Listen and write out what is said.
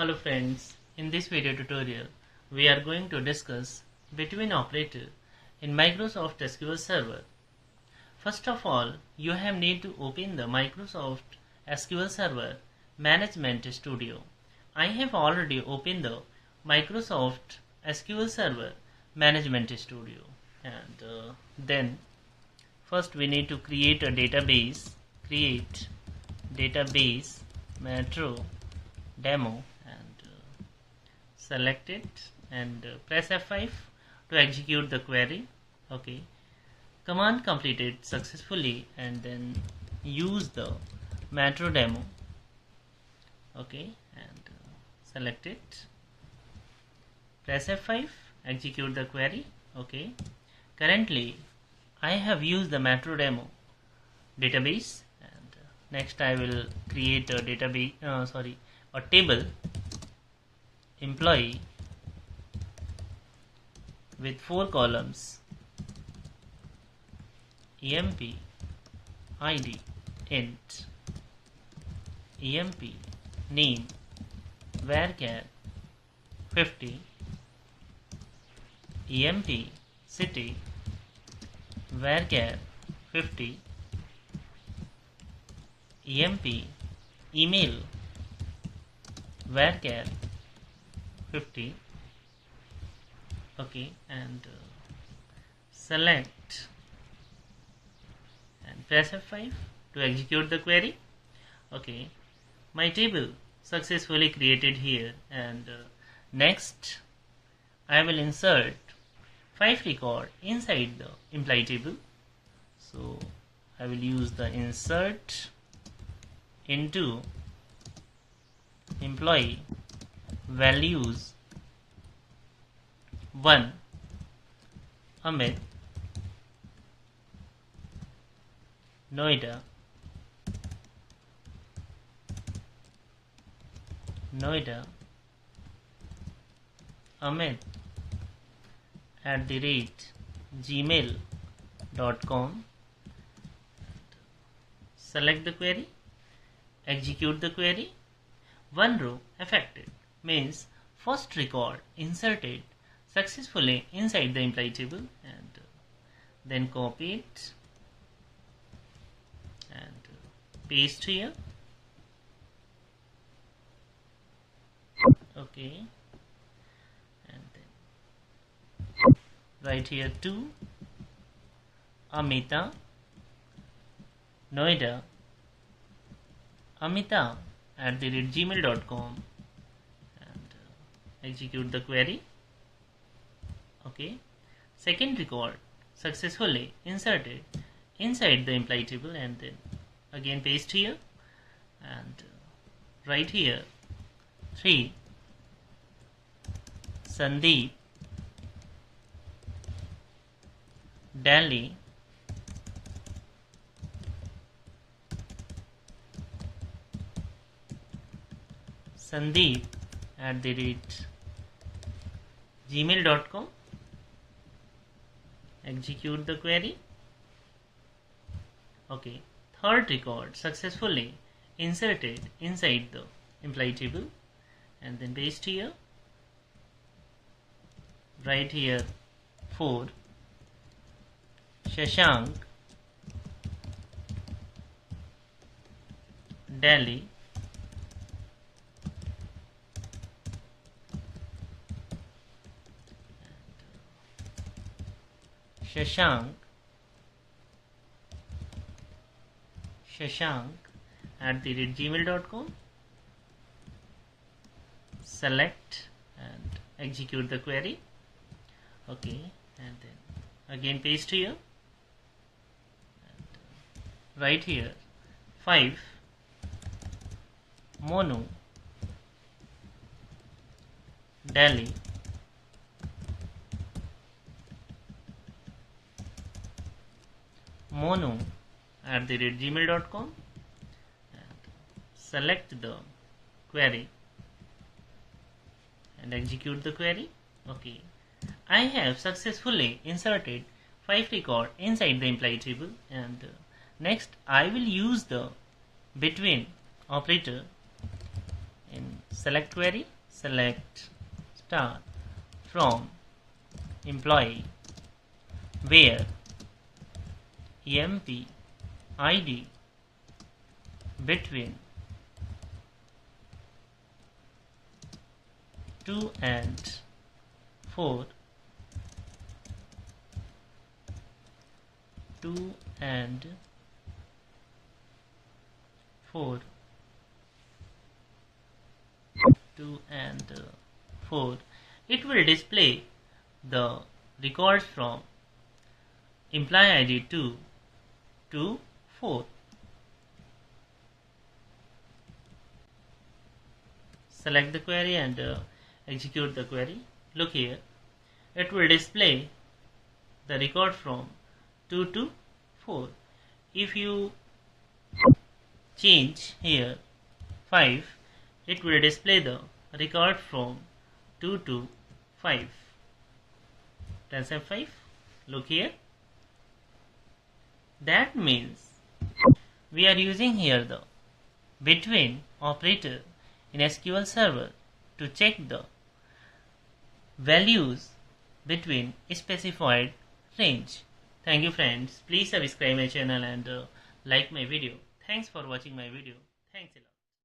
Hello friends, in this video tutorial we are going to discuss between operator in Microsoft SQL Server. First of all, you have need to open the Microsoft SQL Server Management Studio. I have already opened the Microsoft SQL Server Management Studio, and then first we need to create a database. Create database metro demo and select it and press F5 to execute the query. Okay, command completed successfully, and then use the metro demo. Okay, and select it, press F5, execute the query. Okay, currently I have used the metro demo database, and next I will create a database a table employee with 4 columns: emp id int, emp name varchar 50, emp city varchar 50, emp email varchar 50. Okay, and select and press F5 to execute the query. Okay, my table successfully created here, and next I will insert 5 record inside the employee table. So I will use the insert into employee values 1 Amit, Noida, Amit @gmail.com. Select the query, execute the query. One row affected means first record inserted successfully inside the employee table, and then copy it and paste here. Okay, and then write here to Amita, Noida, Amita @gmail.com, and execute the query. Okay, second record successfully inserted inside the employee table, and then again paste here and write here 3 Sandeep, Delhi, Sandeep @gmail.com. Execute the query. Okay, third record successfully inserted inside the employee table, and then paste here. Write here 4 Shashank, Delhi, Shashank @gmail.com. Select and execute the query. Okay, and then again paste here and write here 5 Monu, Delhi, Monu @gmail.com, and select the query and execute the query. Okay, I have successfully inserted 5 record inside the employee table, and next I will use the between operator in select query, select star from employee where emp id between 2 and 4, 2 and 4, 2 and 4. It will display the records from employee ID 2 to 4. Select the query and execute the query. Look here, it will display the record from 2 to 4. If you change here 5, it will display the record from 2 to 5. Press F5. Look here. That means we are using here the between operator in SQL Server to check the values between a specified range. Thank you friends. Please subscribe my channel and like my video. Thanks for watching my video. Thanks a lot.